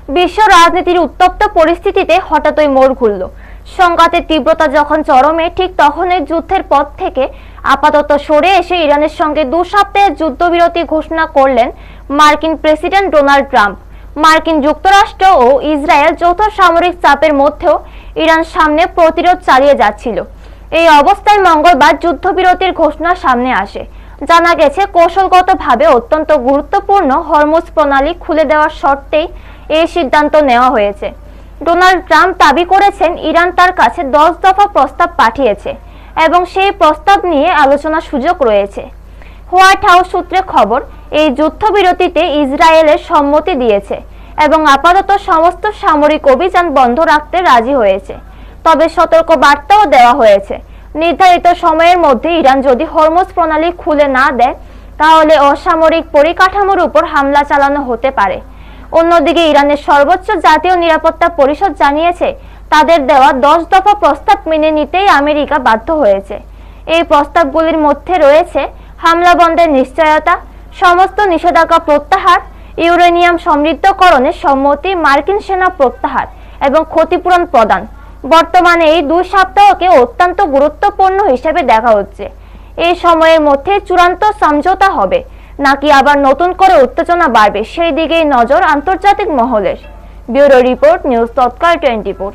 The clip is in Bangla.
বিশ্ব রাজনীতির উত্তপ্ত পরিস্থিতিতে হঠাৎই মোড় ঘুরল। সংঘাতের তীব্রতা যখন চরমে, ঠিক তখনই যুদ্ধের পথ থেকে আপাতত সরে এসে ইরানের সঙ্গে 2 সপ্তাহের যুদ্ধবিরতি ঘোষণা করলেন মার্কিন প্রেসিডেন্ট ডোনাল্ড ট্রাম্প। মার্কিন যুক্তরাষ্ট্র ও ইসরায়েল যৌথ সামরিক চাপের মধ্যেও ইরান সামনে প্রতিরোধ চালিয়ে যাচ্ছিল। এই অবস্থায় মঙ্গলবার যুদ্ধবিরতির ঘোষণা সামনে আসে। জানা গেছে, কৌশলগতভাবে অত্যন্ত গুরুত্বপূর্ণ হরমুজ প্রণালী খুলে দেওয়ার শর্তেই এই সিদ্ধান্ত নেওয়া হয়েছে। ডোনাল্ড ট্রাম্প দাবি করেছেন, ইরান তার কাছে 10 দফা প্রস্তাব পাঠিয়েছে এবং সেই প্রস্তাব নিয়ে আলোচনার সুযোগ রয়েছে। হোয়াইট হাউস সূত্রে খবর, এই যুদ্ধবিরতিতে ইসরায়েলের সম্মতি দিয়েছে এবং আপাতত সমস্ত সামরিক অভিযান বন্ধ রাখতে রাজি হয়েছে। তবে সতর্ক বার্তাও দেওয়া হয়েছে, নির্ধারিত সময়ের মধ্যে ইরান যদি হরমুজ প্রণালী খুলে না দেয়, তাহলে অসামরিক পরিকাঠামোর উপর হামলা চালানো হতে পারে। অন্যদিকে ইরানের সর্বোচ্চ জাতীয় নিরাপত্তা পরিষদ জানিয়েছে, তাদের দেওয়া 10 দফা প্রস্তাব মেনে নিতেই আমেরিকা বাধ্য হয়েছে। এই প্রস্তাবগুলির মধ্যে রয়েছে হামলা বন্ধের নিশ্চয়তা, সমস্ত নিষেধাজ্ঞা প্রত্যাহার, ইউরেনিয়াম সমৃদ্ধকরণের সম্মতি, মার্কিন সেনা প্রত্যাহার এবং ক্ষতিপূরণ প্রদান। বর্তমানে এই 2 সপ্তাহকে অত্যন্ত গুরুত্বপূর্ণ হিসেবে দেখা হচ্ছে। এই সময়ের মধ্যে চূড়ান্ত সমঝোতা হবে নাকি আবার নতুন করে উত্তেজনা বাড়বে, সেই দিকেই নজর আন্তর্জাতিক মহলের। ব্যুরো রিপোর্ট, নিউজ তৎকাল 24।